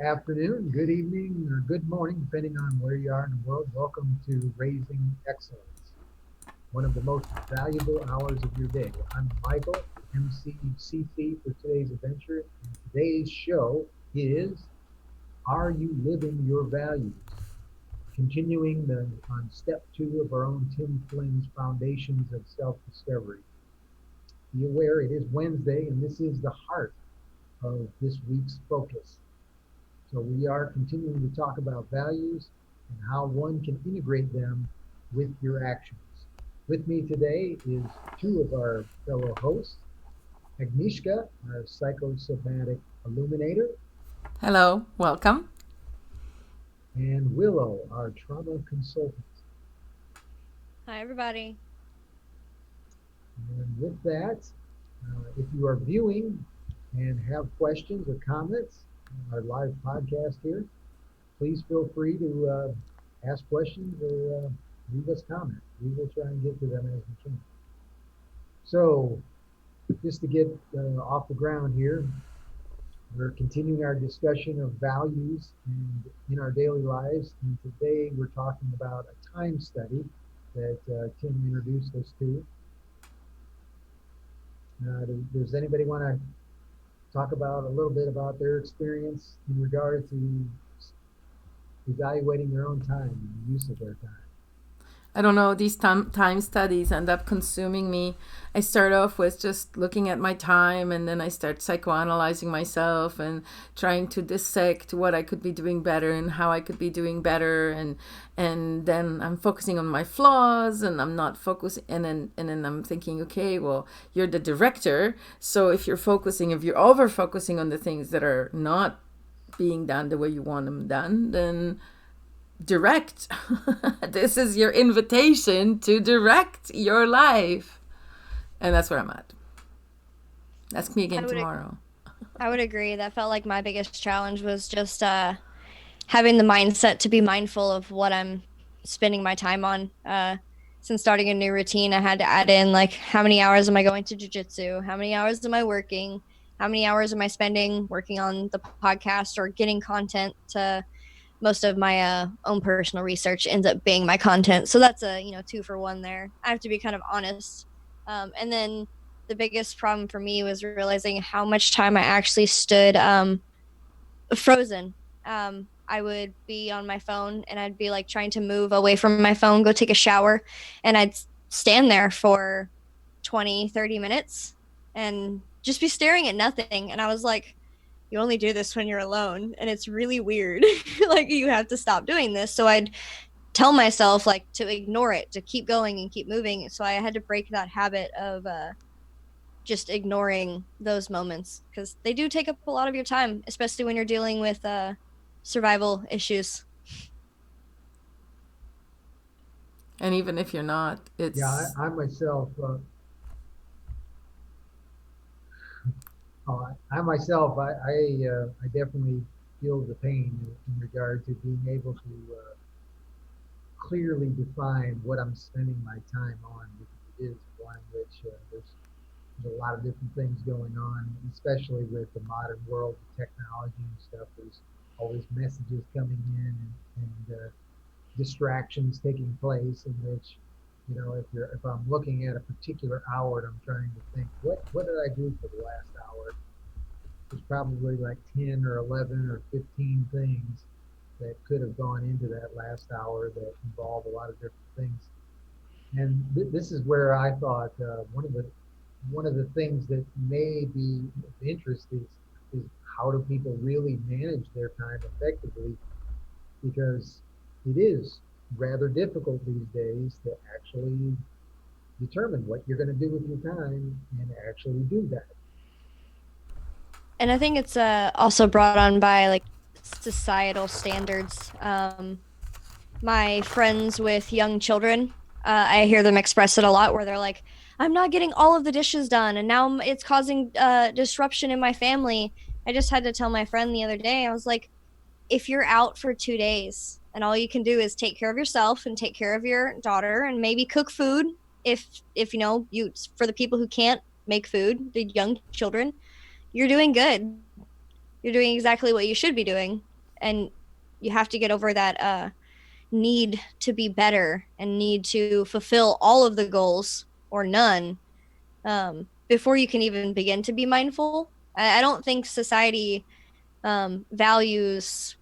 afternoon, good evening, or good morning, depending on where you are in the world. Welcome to Raising Excellence, one of the most valuable hours of your day. I'm Michael, MCCC for today's adventure, and today's show is Are You Living Your Values? Continuing on step two of our own Tim Flynn's Foundations of Self-Discovery. Be aware it is Wednesday, and this is the heart of this week's focus. So we are continuing to talk about values and how one can integrate them with your actions. With me today is two of our fellow hosts, Agnieszka, our psychosomatic illuminator, Hello, welcome. and Willow, our trauma consultant. Hi, everybody. And with that, if you are viewing and have questions or comments on our live podcast here, please feel free to ask questions or leave us comments. We will try and get to them as we can. So, just to get off the ground here, we're continuing our discussion of values and in our daily lives. And today we're talking about a time study that Tim introduced us to. Does anybody want to talk about a little bit about their experience in regard to evaluating their own time and the use of their time? I don't know, these time studies end up consuming me. I start off with just looking at my time, and then I start psychoanalyzing myself and trying to dissect what I could be doing better and how I could be doing better, and then I'm focusing on my flaws, and I'm not focusing, and then I'm thinking, okay, well, you're the director, so if you're over focusing on the things that are not being done the way you want them done, then direct. This is your invitation to direct your life. And that's where I'm at. Ask me again tomorrow. I would agree. That felt like my biggest challenge was just having the mindset to be mindful of what I'm spending my time on. Since starting a new routine, I had to add in like how many hours am I going to jujitsu? How many hours am I working? How many hours am I spending working on the podcast or getting content to most of my own personal research ends up being my content. So that's a, 2-for-1 there. I have to be kind of honest. And then the biggest problem for me was realizing how much time I actually stood frozen. I would be on my phone and I'd be like trying to move away from my phone, go take a shower, and I'd stand there for 20, 30 minutes and just be staring at nothing. And I was like, you only do this when you're alone, and it's really weird. Like, you have to stop doing this. So I'd tell myself like to ignore it, to keep going and keep moving. So I had to break that habit of just ignoring those moments, because they do take up a lot of your time, especially when you're dealing with survival issues. And even if you're not, it's... Yeah, I myself, I definitely feel the pain in regard to being able to clearly define what I'm spending my time on, because it is one which there's a lot of different things going on, especially with the modern world of technology and stuff. There's always messages coming in and distractions taking place in which, if I'm looking at a particular hour and I'm trying to think, what did I do for the last hour? There's probably like 10 or 11 or 15 things that could have gone into that last hour that involve a lot of different things. And this is where I thought one of the things that may be of interest is how do people really manage their time effectively, because it is rather difficult these days to actually determine what you're going to do with your time and actually do that. And I think it's also brought on by like societal standards. My friends with young children, I hear them express it a lot, where they're like, I'm not getting all of the dishes done, and now it's causing disruption in my family. I just had to tell my friend the other day, I was like, if you're out for 2 days and all you can do is take care of yourself and take care of your daughter and maybe cook food, if you, for the people who can't make food, the young children, you're doing good. You're doing exactly what you should be doing. and you have to get over that need to be better and need to fulfill all of the goals or none before you can even begin to be mindful. I don't think society values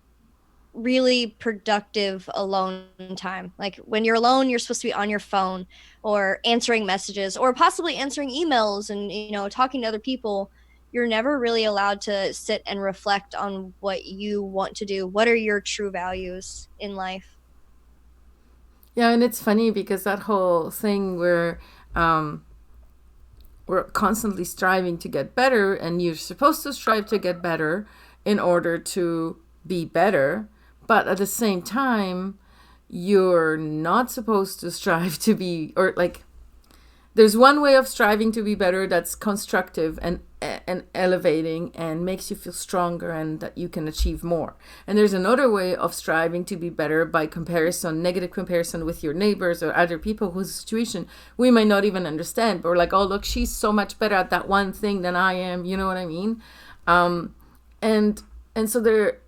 really productive alone time. Like when you're alone, you're supposed to be on your phone or answering messages or possibly answering emails and talking to other people. You're never really allowed to sit and reflect on what you want to do. What are your true values in life? Yeah, and it's funny because that whole thing where um, we're constantly striving to get better, and you're supposed to strive to get better in order to be better, but at the same time, you're not supposed to strive to be, or like, there's one way of striving to be better that's constructive and elevating and makes you feel stronger and that you can achieve more. And there's another way of striving to be better by comparison, negative comparison with your neighbors or other people whose situation we might not even understand. But we're like, oh, look, she's so much better at that one thing than I am. You know what I mean? Um, and and so there,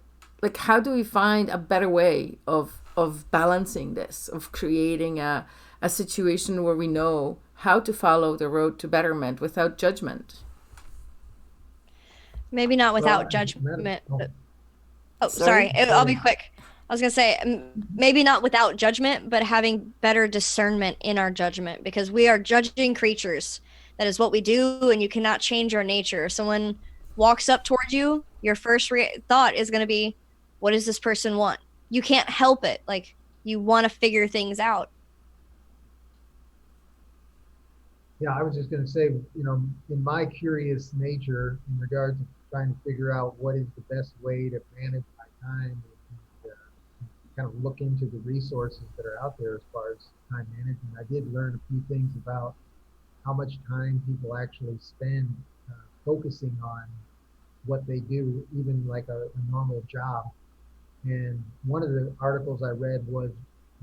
like, how do we find a better way of balancing this, of creating a situation where we know how to follow the road to betterment without judgment? Maybe not Well, without judgment. oh, Oh, Sorry? sorry. I'll be sorry. quick. I was going to say, maybe not without judgment, but having better discernment in our judgment because we are judging creatures. That is what we do, and you cannot change our nature. If someone walks up towards you, your first thought is going to be, what does this person want? You can't help it. Like, you want to figure things out. Yeah, I was just going to say, in my curious nature, in regards to trying to figure out what is the best way to manage my time and kind of look into the resources that are out there as far as time management, I did learn a few things about how much time people actually spend focusing on what they do, even like a normal job. And one of the articles I read was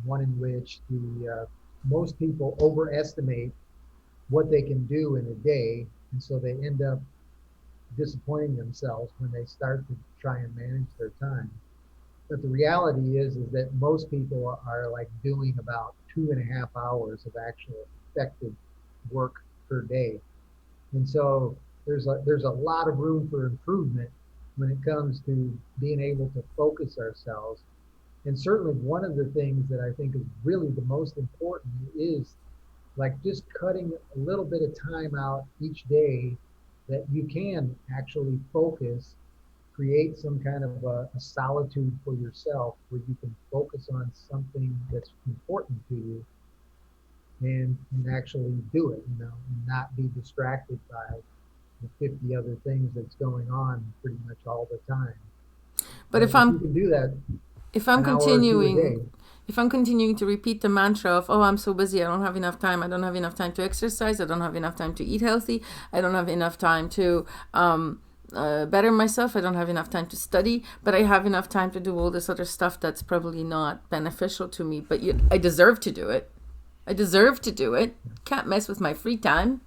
one in which the most people overestimate what they can do in a day, and so they end up disappointing themselves when they start to try and manage their time. But the reality is that most people are like doing about 2.5 hours of actual effective work per day. And so there's a lot of room for improvement when it comes to being able to focus ourselves. And certainly one of the things that I think is really the most important is like just cutting a little bit of time out each day that you can actually focus, create some kind of a solitude for yourself where you can focus on something that's important to you and actually do it, and not be distracted by the 50 other things that's going on pretty much all the time. But If you can do that if I'm an hour or two a continuing day, if I'm continuing to repeat the mantra of, oh, I'm so busy, I don't have enough time, I don't have enough time to exercise, I don't have enough time to eat healthy, I don't have enough time to better myself, I don't have enough time to study, but I have enough time to do all this other stuff that's probably not beneficial to me, but I deserve to do it. I deserve to do it. Can't mess with my free time.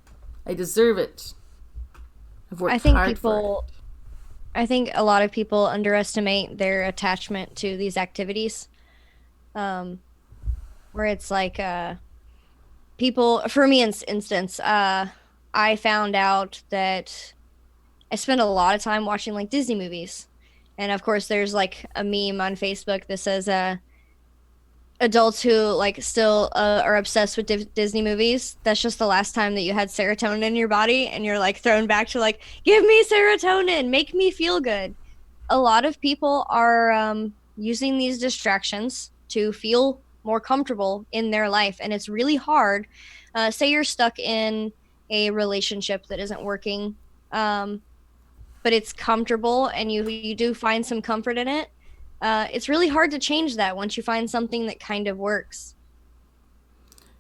I deserve it. I've I worked think hard for it. people, I think a lot of people underestimate their attachment to these activities. Um, where it's like people for me instance I found out that I spend a lot of time watching like Disney movies, and of course there's like a meme on Facebook that says adults who like still are obsessed with Disney movies, that's just the last time that you had serotonin in your body and you're like thrown back to like, give me serotonin, make me feel good. A lot of people are using these distractions to feel more comfortable in their life. And it's really hard. Say you're stuck in a relationship that isn't working, um, but it's comfortable and you do find some comfort in it. It's really hard to change that once you find something that kind of works.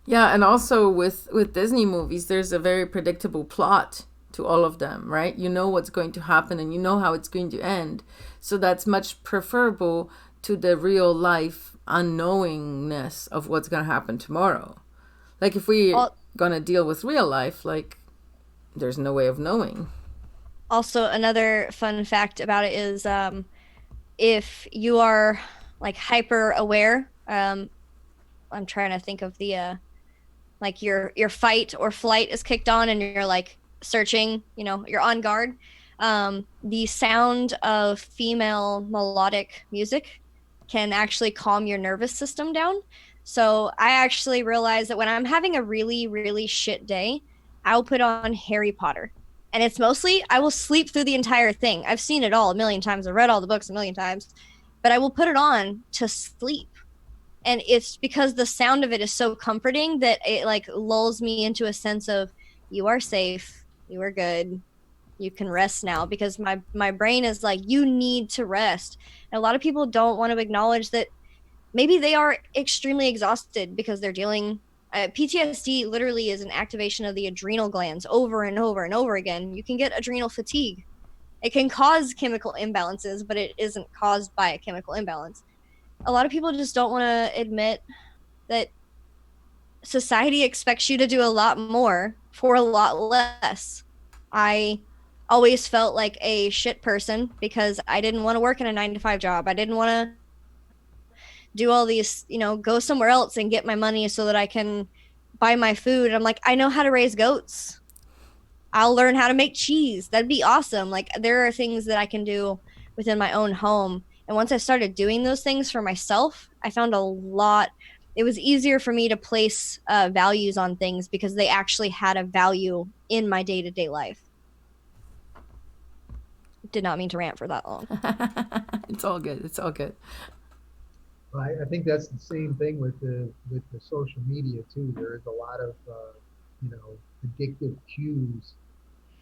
Yeah, and also with Disney movies, there's a very predictable plot to all of them, right? You know what's going to happen and you know how it's going to end. So that's much preferable to the real life unknowingness of what's going to happen tomorrow. Like if we're going to deal with real life, like there's no way of knowing. Also, another fun fact about it is if you are like hyper aware, I'm trying to think of the like your fight or flight is kicked on and you're like searching, you're on guard. The sound of female melodic music can actually calm your nervous system down. So I actually realized that when I'm having a really, really shit day, I'll put on Harry Potter. And it's mostly, I will sleep through the entire thing. I've seen it all a million times. I've read all the books a million times, but I will put it on to sleep. And it's because the sound of it is so comforting that it like lulls me into a sense of, you are safe, you are good, you can rest now, because my brain is like, you need to rest. And a lot of people don't want to acknowledge that maybe they are extremely exhausted because they're dealing PTSD literally is an activation of the adrenal glands over and over and over again. You can get adrenal fatigue. It can cause chemical imbalances, but it isn't caused by a chemical imbalance. A lot of people just don't want to admit that society expects you to do a lot more for a lot less. I always felt like a shit person because I didn't want to work in a 9 to 5 job. I didn't want to do all these, go somewhere else and get my money so that I can buy my food. And I'm like, I know how to raise goats. I'll learn how to make cheese. That'd be awesome. Like, there are things that I can do within my own home. And once I started doing those things for myself, I found a lot. It was easier for me to place values on things because they actually had a value in my day to day life. Did not mean to rant for that long. It's all good. It's all good. Well, I think that's the same thing with the social media too. There is a lot of addictive cues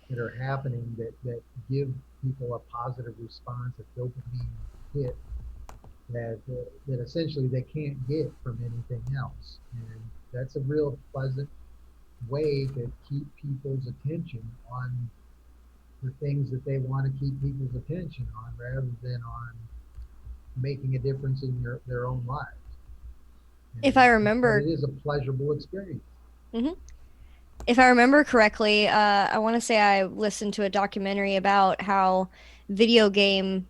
that are happening that give people a positive response, a dopamine hit that essentially they can't get from anything else, and that's a real pleasant way to keep people's attention on the things that they want to keep people's attention on rather than on making a difference in their own lives. If I But remember, it is a pleasurable experience. mm-hmm. If I remember correctly, I want to say I listened to a documentary about how video game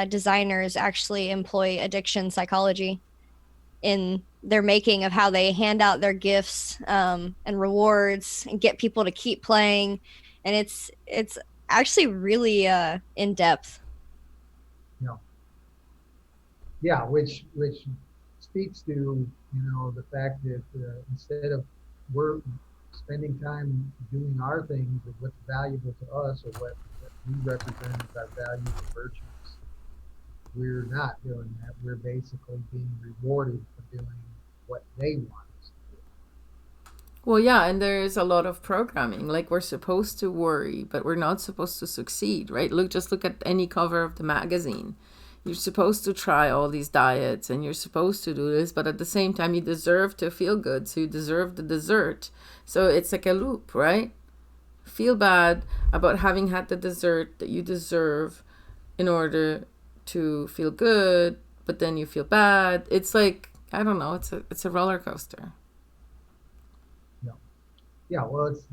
designers actually employ addiction psychology in their making of how they hand out their gifts and rewards and get people to keep playing, and it's actually really in depth. You know, yeah, which speaks to the fact that instead of we're spending time doing our things and what's valuable to us or what we represent as our values and virtues, we're not doing that. We're basically being rewarded for doing what they want us to do. Well, yeah, and there's a lot of programming. Like, we're supposed to worry, but we're not supposed to succeed, right? Just look at any cover of the magazine. You're supposed to try all these diets and you're supposed to do this, but at the same time, you deserve to feel good. So you deserve the dessert. So it's like a loop, right? Feel bad about having had the dessert that you deserve in order to feel good, but then you feel bad. It's like, I don't know, it's a roller coaster. No. Yeah, well, it's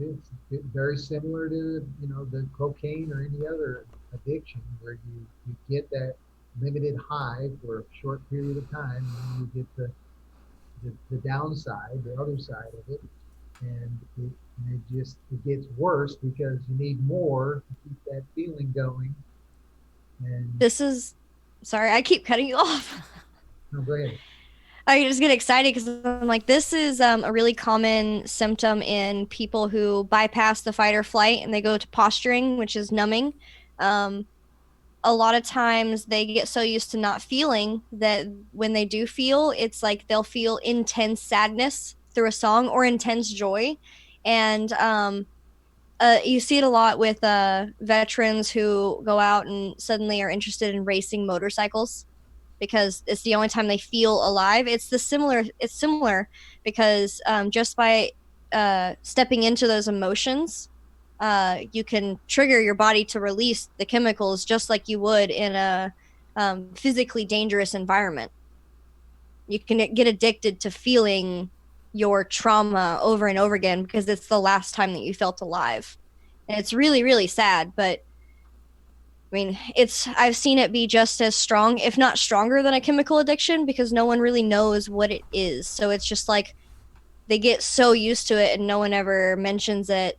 very similar to the cocaine or any other addiction where you get that limited high for a short period of time, and then you get the downside, the other side of it, and it gets worse because you need more to keep that feeling going. And This is sorry, I keep cutting you off. no, go ahead. I just get excited because I'm like, this is a really common symptom in people who bypass the fight or flight and they go to posturing, which is numbing. Um, a lot of times they get so used to not feeling that when they do feel, it's like they'll feel intense sadness through a song or intense joy. And you see it a lot with veterans who go out and suddenly are interested in racing motorcycles because it's the only time they feel alive. It's similar because just by stepping into those emotions, you can trigger your body to release the chemicals just like you would in a physically dangerous environment. You can get addicted to feeling your trauma over and over again because it's the last time that you felt alive. And it's really, really sad, but I mean, I've seen it be just as strong, if not stronger than a chemical addiction because no one really knows what it is. So it's just like they get so used to it and no one ever mentions it.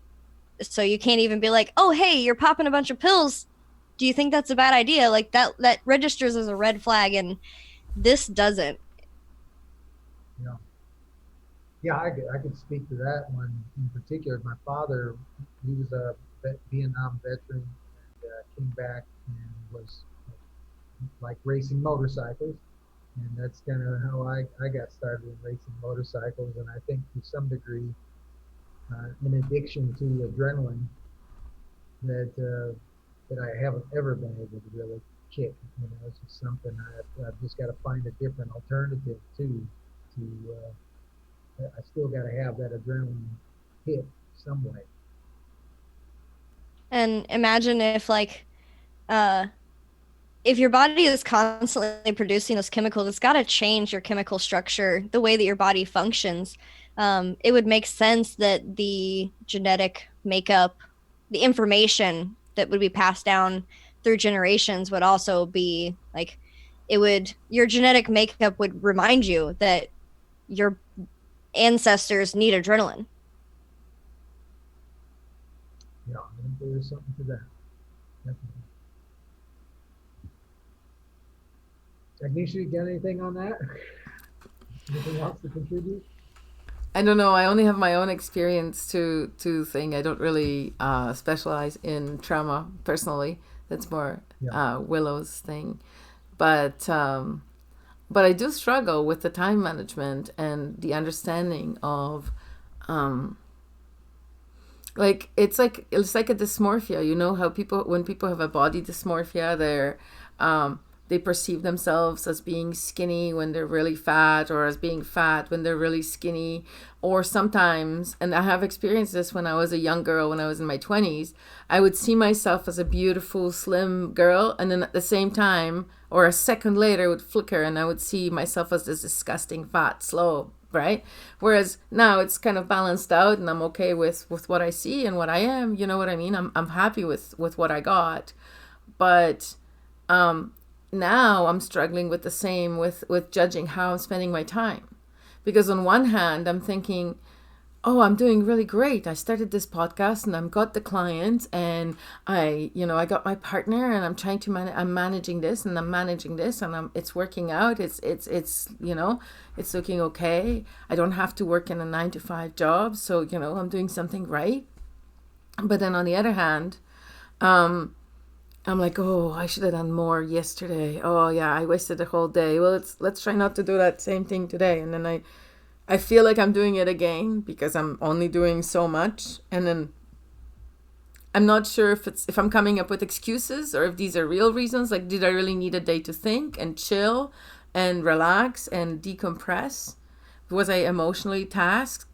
So you can't even be like, "Oh, hey, you're popping a bunch of pills. Do you think that's a bad idea?" Like that registers as a red flag and this doesn't. Yeah, yeah, I could speak to that one in particular. My father, he was a Vietnam veteran and came back and was like racing motorcycles. And that's kind of how I got started in racing motorcycles. And I think to some degree, an addiction to adrenaline that that I haven't ever been able to really kick. You know, it's just something I've just got to find a different alternative to. I still got to have that adrenaline hit some way. And imagine uh if your body is constantly producing those chemicals, it's got to change your chemical structure, the way that your body functions. It would make sense that the genetic makeup, the information that would be passed down through generations would also be like, your genetic makeup would remind you that your ancestors need adrenaline. You know, I think there is something to that. Definitely. Agnisha, you got anything on that? Anything else to contribute? I don't know. I only have my own experience to thing. I don't really specialize in trauma personally. That's more Yeah. Willow's thing. But but I do struggle with the time management and the understanding of um, it's like a dysmorphia. You know how people when people have a body dysmorphia, they perceive themselves as being skinny when they're really fat, or as being fat when they're really skinny, or sometimes, and I have experienced this when I was a young girl, when I was in my 20s, I would see myself as a beautiful slim girl, and then at the same time, or a second later, it would flicker and I would see myself as this disgusting fat slow, right? Whereas now it's kind of balanced out and I'm okay with what I see and what I am. You know what I mean? I'm happy with what I got. But um, now I'm struggling with the same with judging how I'm spending my time. Because on one hand, I'm thinking, oh, I'm doing really great. I started this podcast and I've got the clients and I got my partner and I'm trying to I'm managing this and I'm managing this and it's working out. It's looking okay. I don't have to work in a 9 to 5 job. So, I'm doing something right. But then on the other hand, um, I'm like, oh, I should have done more yesterday. Oh yeah, I wasted a whole day. Well, let's try not to do that same thing today. And then I feel like I'm doing it again because I'm only doing so much. And then I'm not sure if I'm coming up with excuses or if these are real reasons. Like, did I really need a day to think and chill and relax and decompress? Was I emotionally taxed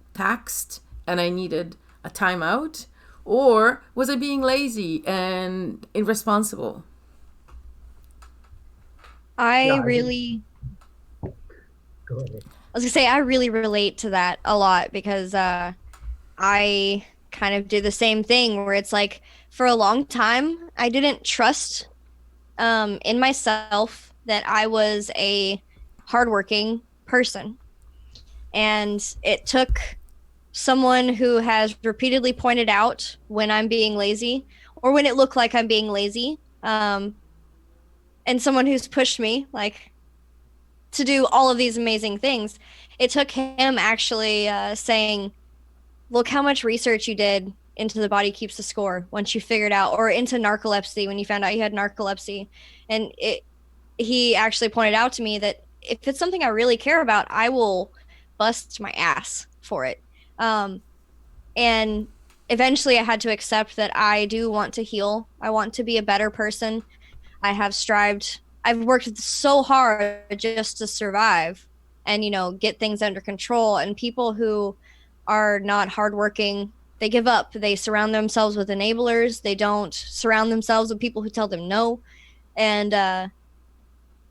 and I needed a timeout? Or was I being lazy and irresponsible? I Yeah, I think. really, Go ahead. I was gonna say, I really relate to that a lot because I kind of do the same thing where it's like for a long time, I didn't trust in myself that I was a hardworking person. And it took someone who has repeatedly pointed out when I'm being lazy or when it looked like I'm being lazy, and someone who's pushed me like to do all of these amazing things. It took him actually saying, "Look how much research you did into the body keeps the score once you figured out, or into narcolepsy when you found out you had narcolepsy." And he actually pointed out to me that if it's something I really care about, I will bust my ass for it. Um, and eventually I had to accept that I do want to heal. I want to be a better person. I've worked so hard just to survive and, get things under control. And people who are not hardworking, they give up. They surround themselves with enablers. They don't surround themselves with people who tell them no. And I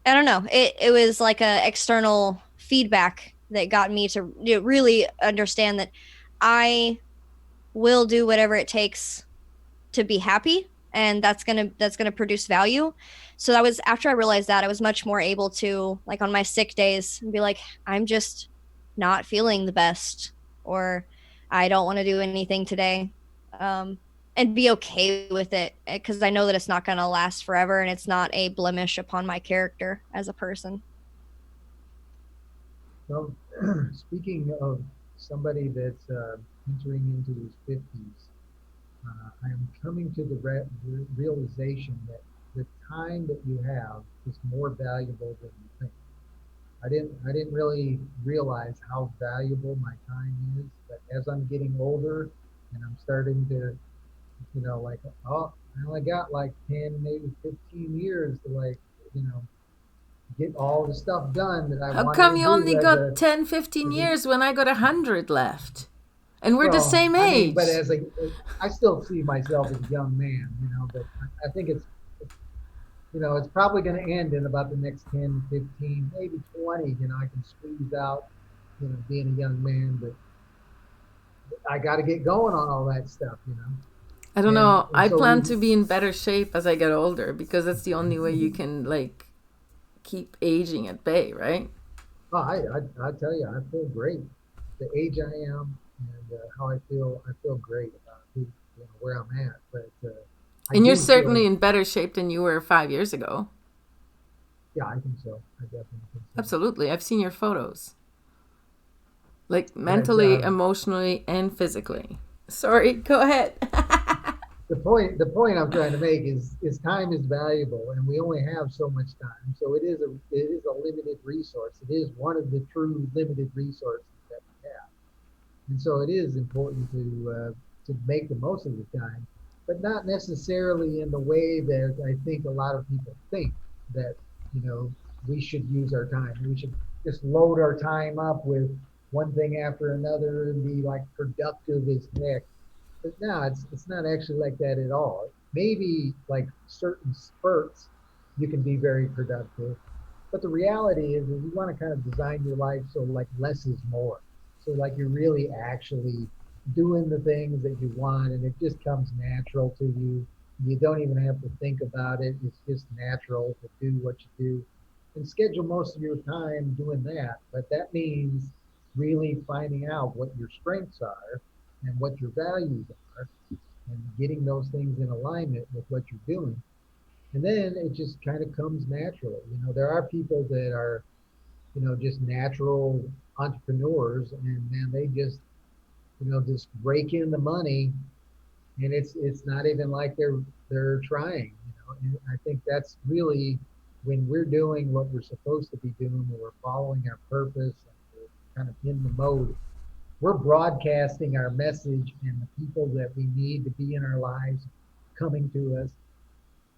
don't know. It was like a external feedback that got me to really understand that I will do whatever it takes to be happy and that's gonna produce value. So that was after I realized that, I was much more able to, like, on my sick days, be like, I'm just not feeling the best, or I don't want to do anything today, um, and be okay with it, because I know that it's not gonna last forever, and it's not a blemish upon my character as a person. Well, speaking of somebody that's entering into his 50s, I am coming to the realization that the time that you have is more valuable than you think. I didn't really realize how valuable my time is, but as I'm getting older and I'm starting to, like, oh, I only got like 10, maybe 15 years to, like, you know, get all the stuff done that I How wanted come to you do only got 10, 15 as a years when I got 100 left? And we're the well, same I mean, but age. I still see myself as a young man, but I think it's probably going to end in about the next 10, 15, maybe 20. I can squeeze out, being a young man, but I got to get going on all that stuff. I don't And, know. and I so we, plan to be in better shape as I get older because that's the only way you can like keep aging at bay, right? oh, I tell you, I feel great. The age I am and how I feel great about where I'm at. But I And you're do certainly feel, in better shape than you were 5 years ago. yeah, I think so. I definitely think so. Absolutely. I've seen your photos, like But mentally, emotionally, and physically. Sorry, go ahead. the point I'm trying to make is time is valuable, and we only have so much time. So it is a limited resource. It is one of the true limited resources that we have, and so it is important to make the most of the time, but not necessarily in the way that I think a lot of people think that you know we should use our time. We should just load our time up with one thing after another and be like productive as heck. But no, it's not actually like that at all. Maybe like certain spurts, you can be very productive, but the reality is you want to kind of design your life so like less is more. So like you're really actually doing the things that you want, and it just comes natural to you. You don't even have to think about it. It's just natural to do what you do, and schedule most of your time doing that. But that means really finding out what your strengths are and what your values are, and getting those things in alignment with what you're doing. And then it just kind of comes naturally. There are people that are, just natural entrepreneurs, and man, they just rake in the money, and it's not even like they're trying. And I think that's really when we're doing what we're supposed to be doing, when we're following our purpose and we're kind of in the mode, we're broadcasting our message, and the people that we need to be in our lives coming to us,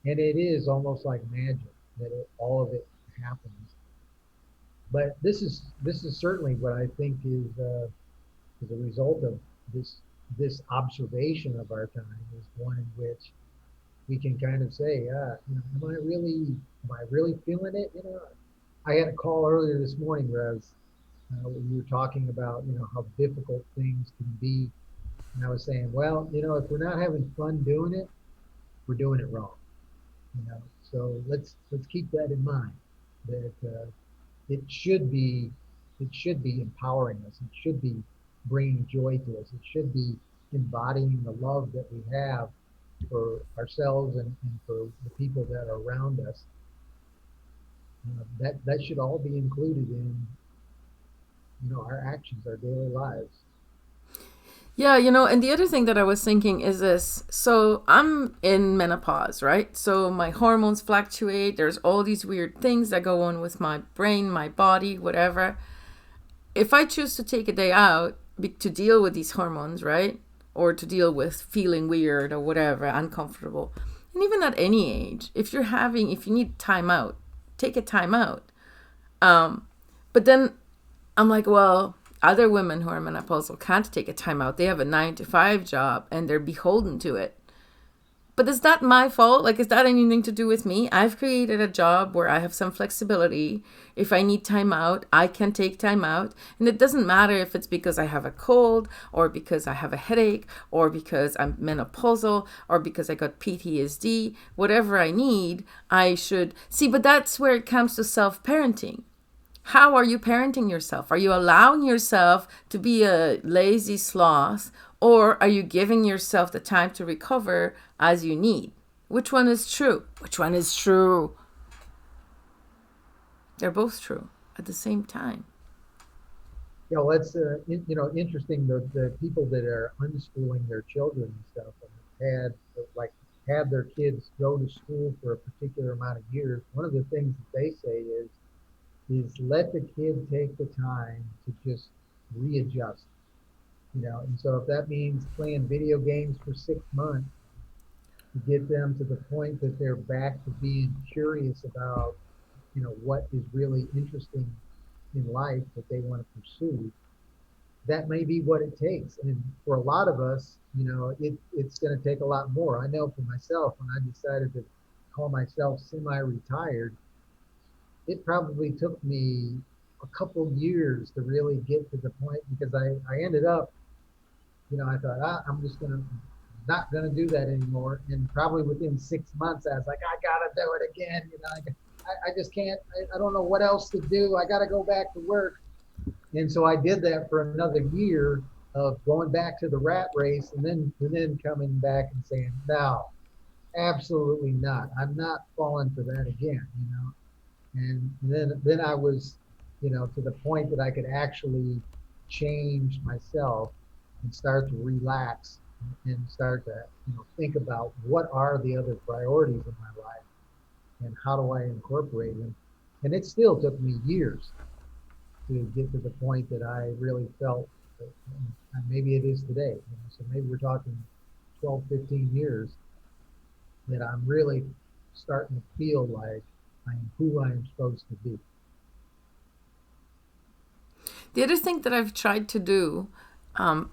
and it is almost like magic that all of it happens. But this is certainly what I think is a result of this observation of our time, is one in which we can kind of say, am I really feeling it? I had a call earlier this morning where when you were talking about how difficult things can be, and I was saying, well, if we're not having fun doing it, we're doing it wrong. So let's keep that in mind. That it should be it should be empowering us. It should be bringing joy to us. It should be embodying the love that we have for ourselves and for the people that are around us. That should all be included in our actions, our daily lives. Yeah, and the other thing that I was thinking is this. So I'm in menopause, right? So my hormones fluctuate. There's all these weird things that go on with my brain, my body, whatever. If I choose to take a day out to deal with these hormones, right? Or to deal with feeling weird or whatever, uncomfortable. And even at any age, if you need time out, take a time out. But then I'm like, well, other women who are menopausal can't take a time out. They have a 9 to 5 job and they're beholden to it. But is that my fault? Like, is that anything to do with me? I've created a job where I have some flexibility. If I need time out, I can take time out. And it doesn't matter if it's because I have a cold or because I have a headache or because I'm menopausal or because I got PTSD. Whatever I need, I should see. But that's where it comes to self parenting. How are you parenting yourself? Are you allowing yourself to be a lazy sloth, or are you giving yourself the time to recover as you need? Which one is true? Which one is true? They're both true at the same time. You know, it's interesting, the people that are unschooling their children and stuff, and had like had their kids go to school for a particular amount of years. One of the things that they say is let the kid take the time to just readjust. And so if that means playing video games for 6 months to get them to the point that they're back to being curious about, what is really interesting in life that they want to pursue, that may be what it takes. And for a lot of us, it's going to take a lot more. I know for myself, when I decided to call myself semi-retired, it probably took me a couple years to really get to the point, because I ended up, I thought, I'm just not gonna do that anymore. And probably within 6 months, I was like, I gotta do it again. I just can't. I don't know what else to do. I gotta go back to work. And so I did that for another year of going back to the rat race, and then coming back and saying, no, absolutely not. I'm not falling for that again. And then I was, to the point that I could actually change myself and start to relax and start to, think about what are the other priorities in my life and how do I incorporate them. And it still took me years to get to the point that I really felt that, maybe it is today. So maybe we're talking 12, 15 years that I'm really starting to feel like I am who I am supposed to be. The other thing that I've tried to do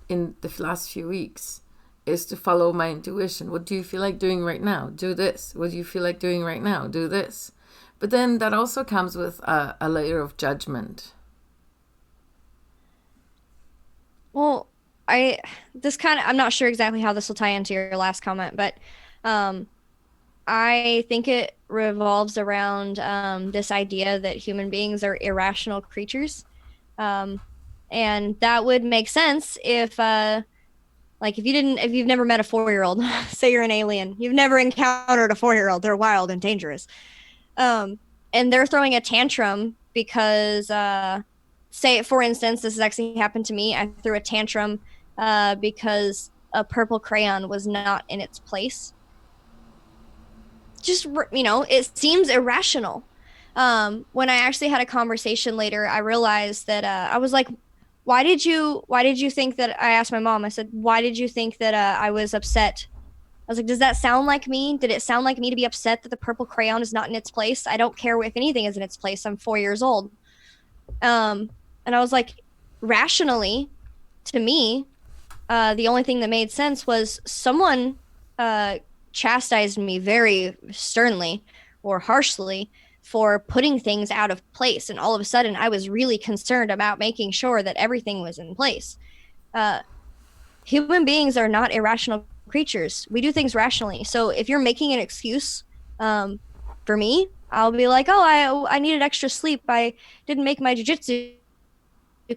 in the last few weeks is to follow my intuition. What do you feel like doing right now? Do this. What do you feel like doing right now? Do this. But then that also comes with a layer of judgment. Well, I'm not sure exactly how this will tie into your last comment, but um, I think it revolves around this idea that human beings are irrational creatures. Um, and that would make sense if, like, if you've never met a 4-year-old, say you're an alien, you've never encountered a 4-year-old, they're wild and dangerous. Um, and they're throwing a tantrum because, say, for instance, this has actually happened to me. I threw a tantrum because a purple crayon was not in its place. Just, it seems irrational. When I actually had a conversation later, I realized that I was like, why did you think that? I asked my mom, I said, why did you think that I was upset? I was like, does that sound like me? Did it sound like me to be upset that the purple crayon is not in its place? I don't care if anything is in its place. I'm 4 years old. And I was like, rationally, to me, the only thing that made sense was someone chastised me very sternly or harshly for putting things out of place. And all of a sudden, I was really concerned about making sure that everything was in place. Human beings are not irrational creatures. We do things rationally. So if you're making an excuse for me, I'll be like, oh, I needed extra sleep. I didn't make my jujitsu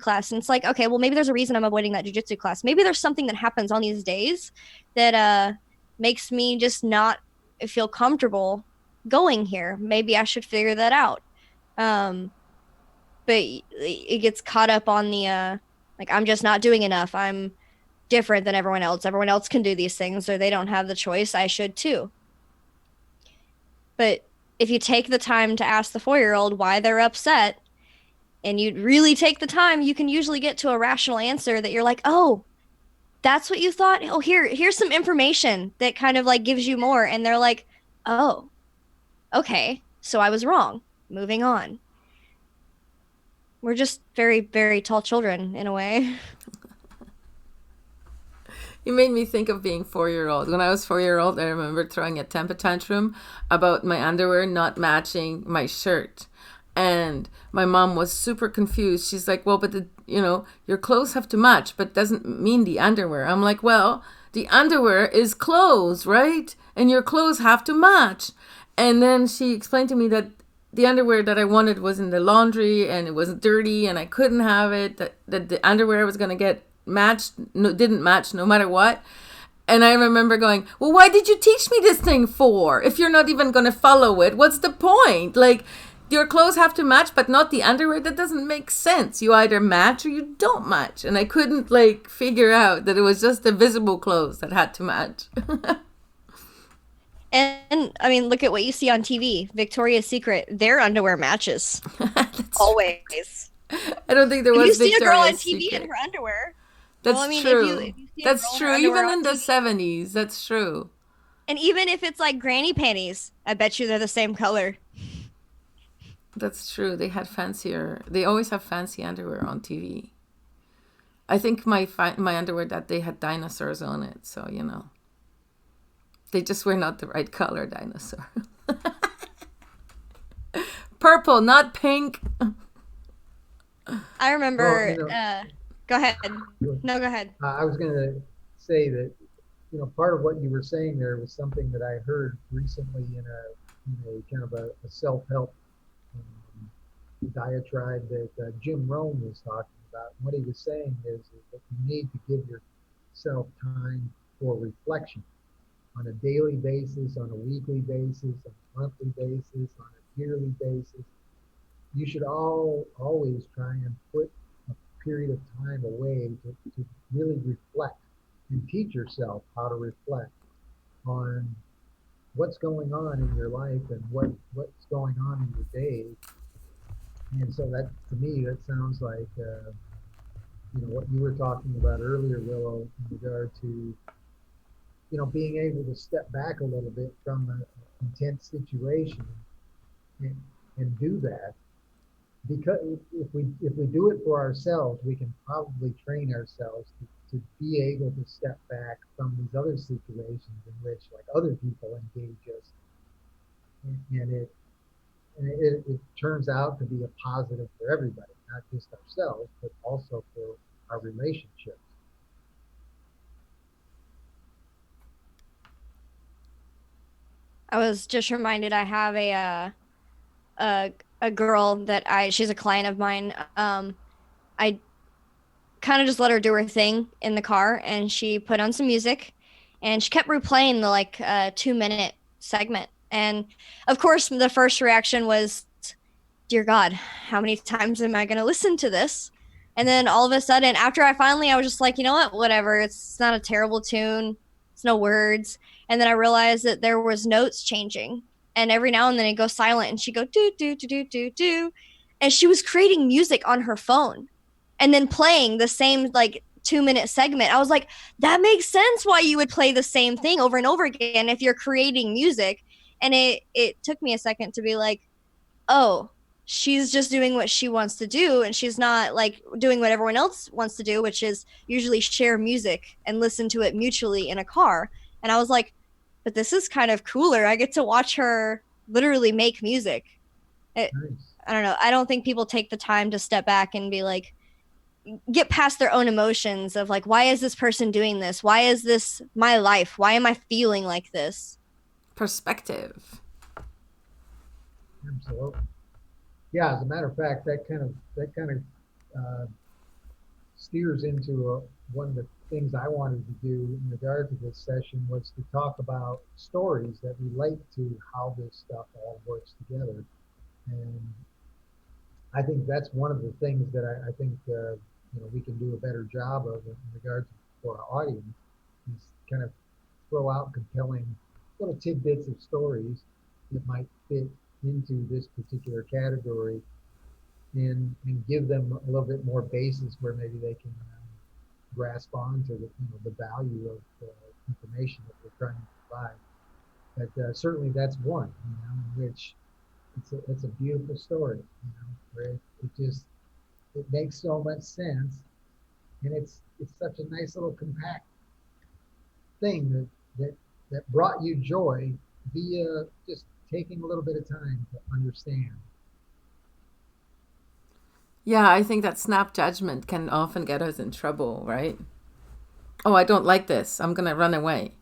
class. And it's like, okay, well, maybe there's a reason I'm avoiding that jujitsu class. Maybe there's something that happens on these days that makes me just not feel comfortable going here. Maybe I should figure that out. But it gets caught up on the like, I'm just not doing enough. I'm different than everyone else. Everyone else can do these things, or they don't have the choice. I should too. But if you take the time to ask the 4-year-old why they're upset, and you really take the time, you can usually get to a rational answer that you're like, oh, that's what you thought? Oh, here's some information that kind of like gives you more. And they're like, oh, okay, so I was wrong. Moving on. We're just very, very tall children in a way. You made me think of being 4 year old. When I was 4 year old, I remember throwing a temper tantrum about my underwear not matching my shirt. And my mom was super confused. She's like, well, but your clothes have to match, but doesn't mean the underwear. I'm like, well, the underwear is clothes, right? And your clothes have to match. And then she explained to me that the underwear that I wanted was in the laundry and it was dirty and I couldn't have it. That the underwear I was going to get matched no, didn't match no matter what. And I remember going, well, why did you teach me this thing for? If you're not even going to follow it, what's the point? Like, your clothes have to match, but not the underwear. That doesn't make sense. You either match or you don't match. And I couldn't, like, figure out that it was just the visible clothes that had to match. And I mean, look at what you see on TV. Victoria's Secret, their underwear matches That's true. always. I don't think there If you was see a girl on Victoria's TV in Secret. her underwear, well, I That's mean, true. if you see a girl That's in her true. underwear Even on in the TV, 70s, that's true. and even if it's like granny panties, I bet you they're the same color. That's true. They always have fancy underwear on TV. I think my underwear that day had dinosaurs on it, so they just were not the right color dinosaur. Purple, not pink. I Well, remember. Go ahead. No, go ahead. I was going to say that, part of what you were saying there was something that I heard recently in a kind of a self-help diatribe that Jim Rohn was talking about. And what he was saying is that you need to give yourself time for reflection on a daily basis, on a weekly basis, on a monthly basis, on a yearly basis. You should always try and put a period of time away to really reflect and teach yourself how to reflect on what's going on in your life and what's going on in your day. And so that, to me, that sounds like what you were talking about earlier, Willow, in regard to being able to step back a little bit from an intense situation and, and do that. Because if we do it for ourselves, we can probably train ourselves to be able to step back from these other situations in which like other people engage us, and it turns out to be a positive for everybody, not just ourselves, but also for our relationships. I was just reminded I have a a girl that she's a client of mine. I kind of just let her do her thing in the car, and she put on some music, and she kept replaying the like 2 minute segment. And of course, the first reaction was, "Dear God, how many times am I going to listen to this?" And then all of a sudden, after I was just like, you know what, whatever. It's not a terrible tune. It's no words. And then I realized that there was notes changing, and every now and then it goes silent, and she go do do do do do do, and she was creating music on her phone and then playing the same like 2 minute segment. I was like, that makes sense why you would play the same thing over and over again if you're creating music. And it took me a second to be like, oh, she's just doing what she wants to do, and she's not like doing what everyone else wants to do, which is usually share music and listen to it mutually in a car. And I was like, but this is kind of cooler. I get to watch her literally make music. It, Nice. I don't know. I don't think people take the time to step back and be like, get past their own emotions of like, why is this person doing this? Why is this my life? Why am I feeling like this? Perspective. Absolutely. Yeah, as a matter of fact, that kind of uh, steers into one of the things I wanted to do in regard to this session was to talk about stories that relate to how this stuff all works together. And I think that's one of the things that I think we can do a better job of in regard to for our audience is kind of throw out compelling little tidbits of stories that might fit into this particular category and give them a little bit more basis where maybe they can grasp on to the value of the information that we're trying to provide. But certainly that's one, in which it's a beautiful story, where it just it makes so much sense, and it's such a nice little compact. thing that that brought you joy via just taking a little bit of time to understand. Yeah, I think that snap judgment can often get us in trouble, right? Oh, I don't like this. I'm going to run away.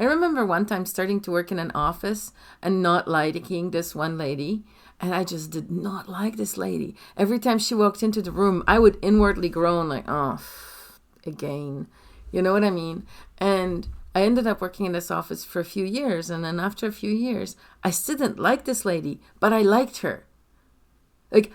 I remember one time starting to work in an office and not liking this one lady. And I just did not like this lady. Every time she walked into the room, I would inwardly groan, like, oh, again. You know what I mean? And I ended up working in this office for a few years. And then after a few years, I still didn't like this lady, but I liked her. Like,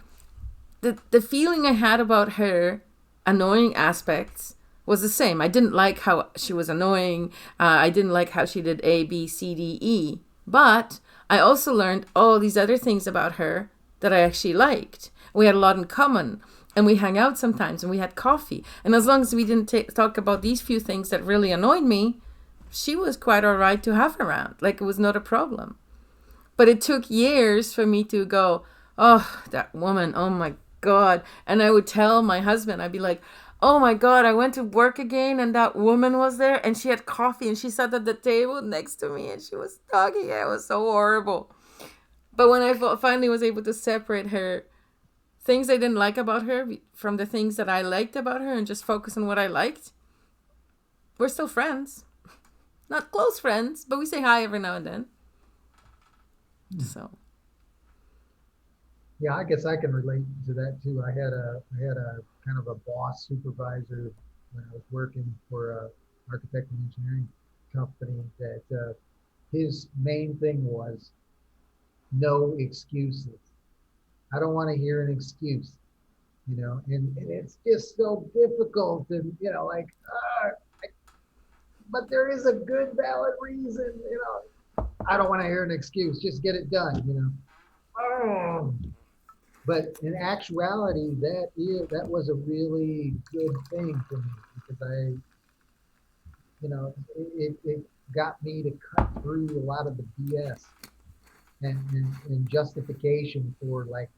the feeling I had about her annoying aspects was the same. I didn't like how she was annoying. I didn't like how she did A, B, C, D, E. But I also learned all these other things about her that I actually liked. We had a lot in common. And we hung out sometimes and we had coffee. And as long as we didn't talk about these few things that really annoyed me, she was quite all right to have around. Like, it was not a problem. But it took years for me to go, oh, that woman, oh my God. And I would tell my husband, I'd be like, oh my God, I went to work again and that woman was there and she had coffee and she sat at the table next to me and she was talking. It was so horrible. But when I finally was able to separate her, things I didn't like about her from the things that I liked about her and just focus on what I liked, we're still friends. Not close friends, but we say hi every now and then. So Yeah, I guess I can relate to that too. I had a kind of a boss supervisor when I was working for a architect and engineering company that his main thing was no excuses. I don't want to hear an excuse, and it's just so difficult and like but there is a good valid reason. I don't want to hear an excuse, just get it done. Oh. But in actuality, that was a really good thing for me because it got me to cut through a lot of the BS and justification for like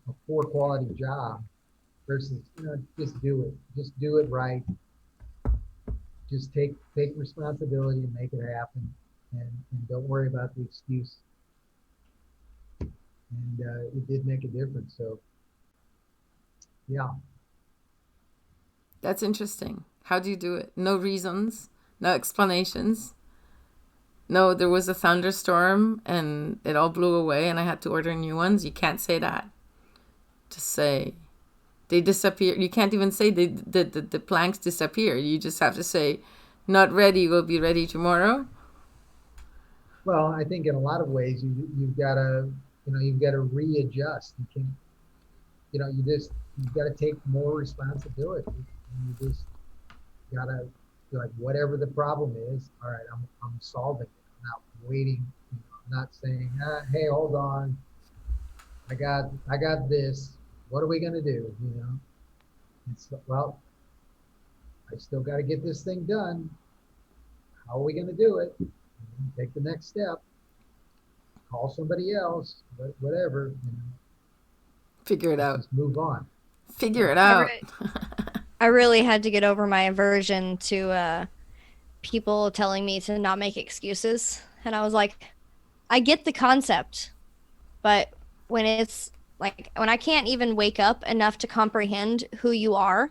a poor quality job versus just do it right, just take responsibility and make it happen, and don't worry about the excuse. And it did make a difference. So yeah. that's interesting. How do you do it? No reasons, no explanations. No, there was a thunderstorm and it all blew away and I had to order new ones. You can't say that. Just say they disappear. You can't even say the planks disappear. You just have to say, not ready, will be ready tomorrow. Well, I think in a lot of ways you've got to readjust. You can you've got to take more responsibility. And you just got to like whatever the problem is. All right, I'm solving it. I'm not waiting. I'm not saying, hey, hold on. I got this. What are we gonna do? Well, I still got to get this thing done. How are we gonna do it? Take the next step. Call somebody else. Whatever. Figure it Let's out. just move on. Figure Yeah. it I, out. re- I really had to get over my aversion to people telling me to not make excuses. And I was like, I get the concept, but when I can't even wake up enough to comprehend who you are,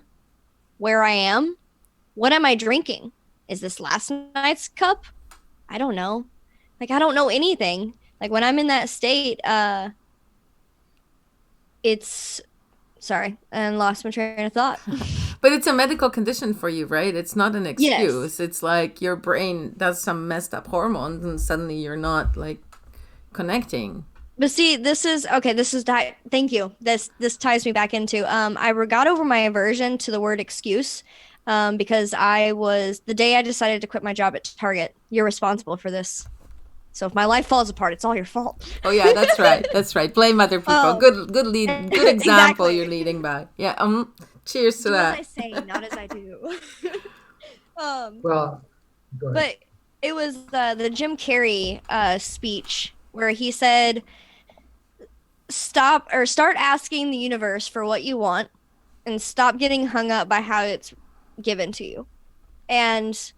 where I am, what am I drinking? Is this last night's cup? I don't know. Like, I don't know anything. Like, when I'm in that state, it's sorry, and lost my train of thought. But it's a medical condition for you, right? It's not an Yes. excuse. It's like your brain does some messed up hormones and suddenly you're not like connecting. But see, this is okay. Thank you. This ties me back into got over my aversion to the word excuse, because I was the day I decided to quit my job at Target. You're responsible for this. So if my life falls apart, it's all your fault. Oh yeah, that's right. That's right. Blame other people. Um, Good lead. Good example you're exactly. leading by. Yeah. Cheers to Do as I that. say, not as I do. um, Well, go ahead. but it was the Jim Carrey speech where he said, start asking the universe for what you want and stop getting hung up by how it's given to you. And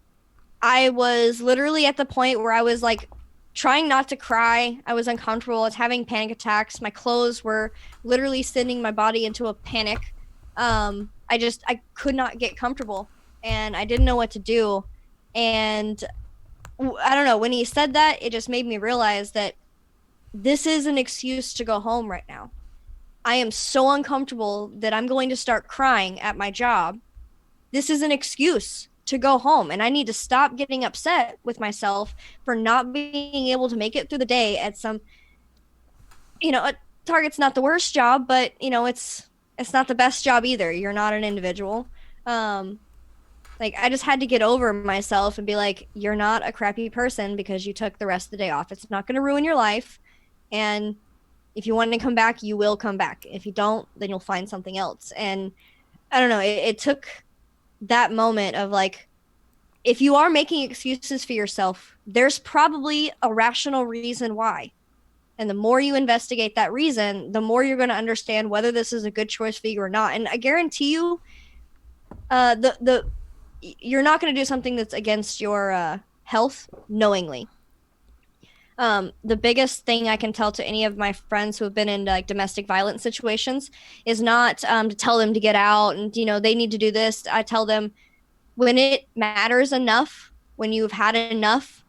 I was literally at the point where I was like trying not to cry. I was uncomfortable. I was having panic attacks. My clothes were literally sending my body into a panic. I could not get comfortable and I didn't know what to do. And I don't know, when he said that, it just made me realize that this is an excuse to go home right now. I am so uncomfortable that I'm going to start crying at my job. This is an excuse to go home. And I need to stop getting upset with myself for not being able to make it through the day at some, Target's not the worst job, but it's not the best job either. You're not an individual. Um, like I just had to get over myself and be like, you're not a crappy person because you took the rest of the day off. It's not going to ruin your life. And if you want to come back, you will come back. If you don't, then you'll find something else. And I don't know, it took that moment of like, if you are making excuses for yourself, there's probably a rational reason why. And the more you investigate that reason, the more you're going to understand whether this is a good choice for you or not. And I guarantee you, the you're not going to do something that's against your health knowingly. The biggest thing I can tell to any of my friends who have been in like domestic violence situations is not to tell them to get out and they need to do this. I tell them when it matters enough, when you've had enough,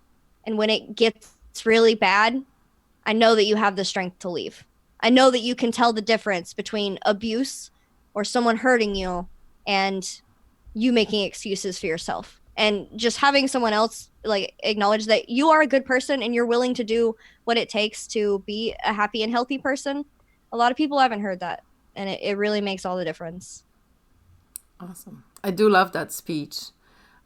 and when it gets really bad, I know that you have the strength to leave. I know that you can tell the difference between abuse or someone hurting you and you making excuses for yourself. And just having someone else like acknowledge that you are a good person and you're willing to do what it takes to be a happy and healthy person. A lot of people haven't heard that. And it really makes all the difference. Awesome. I do love that speech.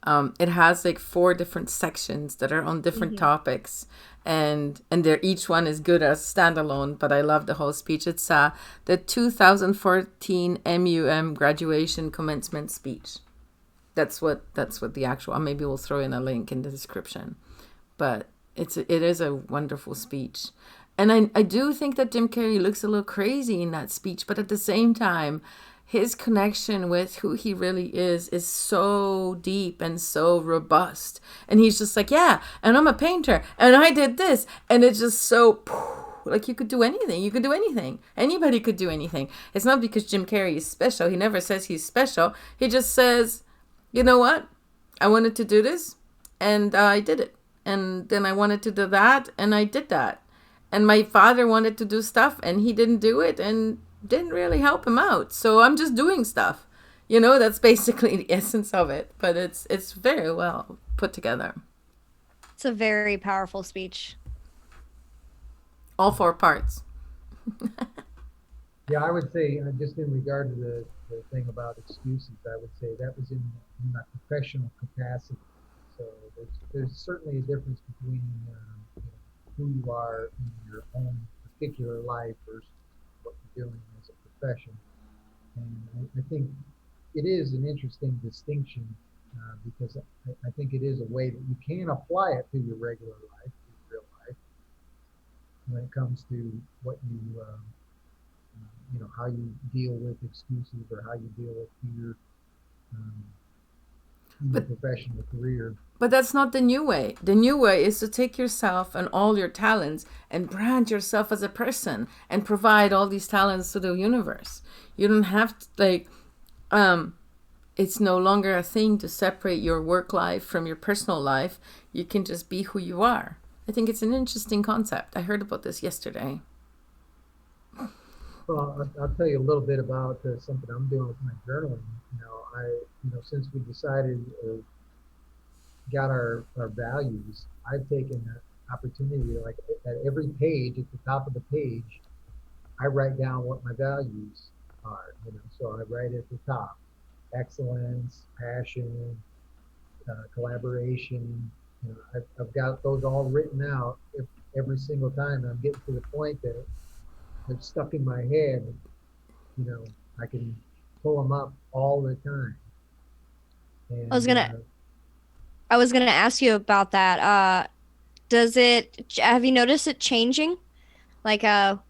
It has like 4 different sections that are on different topics, and they're each one is good as standalone. But I love the whole speech. It's the 2014 MUM graduation commencement speech. That's what the actual. Maybe we'll throw in a link in the description, but it is a wonderful speech. And I do think that Jim Carrey looks a little crazy in that speech, but at the same time, his connection with who he really is so deep and so robust. And he's just like, yeah, and I'm a painter, and I did this, and it's just so like you could do anything. You could do anything. Anybody could do anything. It's not because Jim Carrey is special. He never says he's special. He just says, you know what? I wanted to do this, and I did it. And then I wanted to do that, and I did that. And my father wanted to do stuff, and he didn't do it, and didn't really help him out. So I'm just doing stuff. That's basically the essence of it. But it's very well put together. It's a very powerful speech. All 4 parts. Yeah, I would say just in regard to the thing about excuses, I would say that was in my professional capacity. So there's certainly a difference between who you are in your own particular life versus what you're doing as a profession. And I think it is an interesting distinction because I think it is a way that you can apply it to your regular life, to your real life, when it comes to what how you deal with excuses or how you deal with fear um, in your But professional career. But that's not the new way. The new way is to take yourself and all your talents and brand yourself as a person and provide all these talents to the universe. You don't have to it's no longer a thing to separate your work life from your personal life. You can just be who you are. I think it's an interesting concept. I heard about this yesterday. Well, I'll tell you a little bit about something I'm doing with my journaling. Since we decided got our values, I've taken that opportunity, like at every page, at the top of the page, I write down what my values are. So I write at the top: excellence, passion, collaboration. I've got those all written out every single time. I'm getting to the point that it's stuck in my head. You know, I can pull them up all the time. I was And gonna I was gonna ask you about that. Does it have you noticed it changing? Like as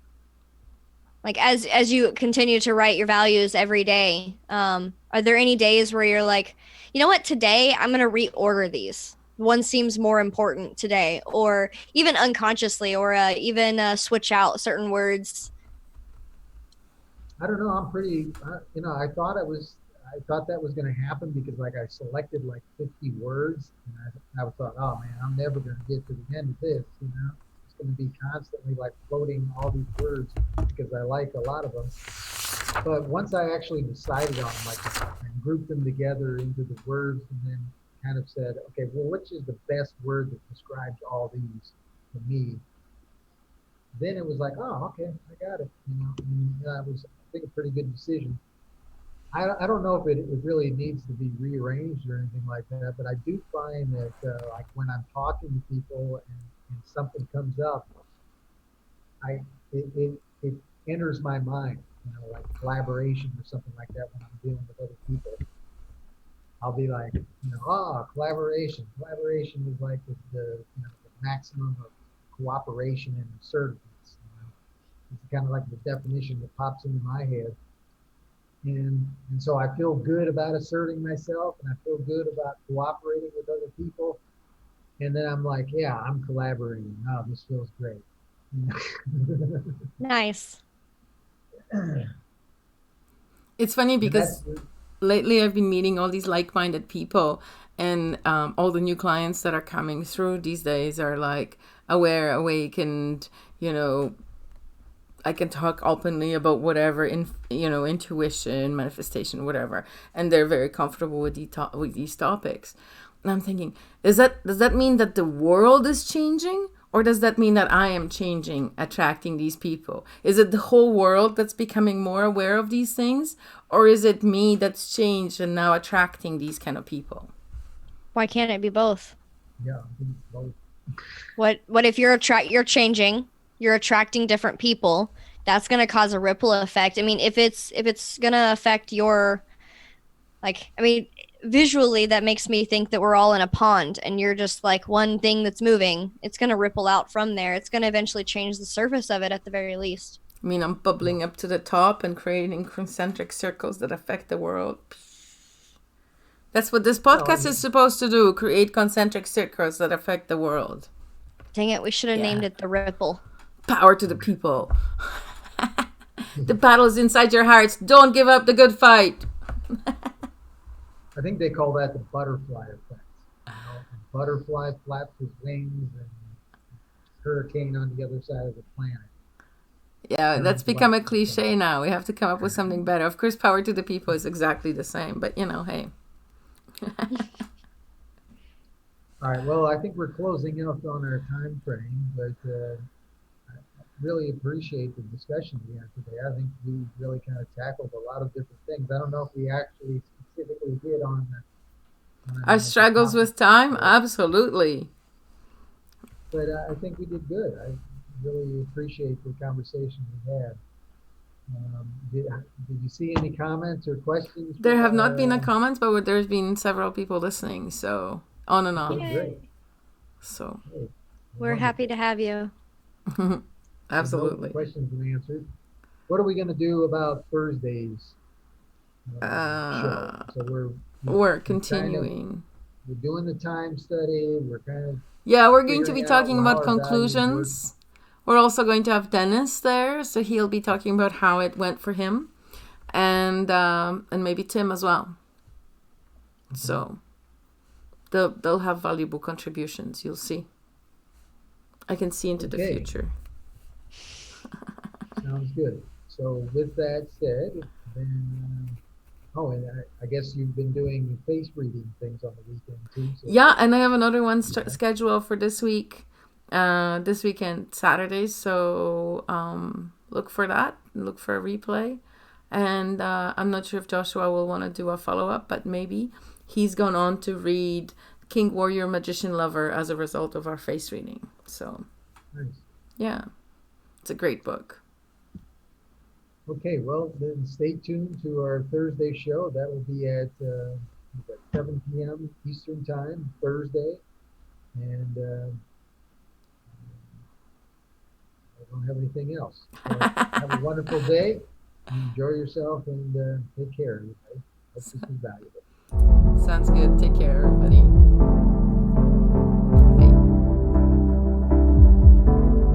you continue to write your values every day, are there any days where you're like, you know what, today I'm going to reorder these. One seems more important today, or even unconsciously, or even switch out certain words. I don't know. I'm pretty, I thought that was going to happen because like I selected like 50 words and I thought, oh man, I'm never going to get to the end of this, you know? It's going to be constantly like floating all these words because I like a lot of them. But once I actually decided on them, like and grouped them together into the words and then kind of said, okay, well, which is the best word that describes all these to me? Then it was like, oh, okay, I got it. You know, and that was, I think, a pretty good decision. I don't know if it really needs to be rearranged or anything like that, but I do find that like when I'm talking to people and something comes up, I it enters my mind, you know, like collaboration or something like that when I'm dealing with other people. I'll be like, you know, collaboration. Collaboration is like you know, the maximum of cooperation and assertiveness. You know? It's kind of like the definition that pops into my head. And so I feel good about asserting myself and I feel good about cooperating with other people. And then I'm like, yeah, I'm collaborating. Oh, this feels great. Nice. It's funny And that's because lately I've been meeting all these like-minded people, and all the new clients that are coming through these days are like aware, awakened, you know, I can talk openly about whatever, intuition, manifestation, whatever, and they're very comfortable with these topics. And I'm thinking, does that mean that the world is changing, or does that mean that I am changing, attracting these people? Is it the whole world that's becoming more aware of these things, or is it me that's changed and now attracting these kind of people? Why can't it be both? yeah, I think it's both. What if you're changing, you're attracting different people? That's going to cause a ripple effect. I mean, if it's going to affect your, like, I mean, visually that makes me think that we're all in a pond and you're just like one thing that's moving. It's going to ripple out from there. It's going to eventually change the surface of it at the very least. I mean, I'm Yeah. bubbling up to the top and creating concentric circles that affect the world. That's what this Well, I podcast is mean, supposed to do, create concentric circles that affect the world. Dang it, we should have named Yeah. it the ripple. Power to the people. The battle is inside your hearts. Don't give up the good fight. I think they call that the butterfly effect. You know, a butterfly flaps his wings and hurricane on the other side of the planet. Yeah, Turns that's become left a and so. cliche now. We have to come up with something better. Of course, power to the people is exactly the same, but hey. All right. Well, I think we're closing out on our time frame, but I really appreciate the discussion we had today. I think we really kind of tackled a lot of different things. I don't know if we actually specifically hit on Our like the struggles topic, with time? but Absolutely. I think we did good. I really appreciate the conversation we had. Did you see any comments or questions There from have not our? been a comment, but there's been several people listening, so on and Okay, on. great. Yay. So, Great. We're happy Wonderful. to have you. So no absolutely. questions and answers. What are we going to do about Thursday's show? Uh, So we, we're we kind of continuing. we're doing the time study. We're kind of Yeah, we're going to be figuring out talking how about our values work. conclusions. We're also going to have Dennis there, so he'll be talking about how it went for him, and maybe Tim as well. So they'll have valuable contributions. You'll see. I can see into the Okay, future. sounds good. So with that said, then and I guess you've been doing face reading things on the weekend too. So Yeah, and I have another one yeah, scheduled for this week, this weekend, Saturday. So look for that. Look for a replay. And I'm not sure if Joshua will want to do a follow up, but maybe he's gone on to read King Warrior Magician Lover as a result of our face reading. So nice. yeah, it's a great book. Okay, well then stay tuned to our Thursday show. That will be at 7 p.m. Eastern Time Thursday, and I don't have anything else. So have a wonderful day. Enjoy yourself and take care, everybody. Hope this is valuable. Sounds good. Take care, everybody.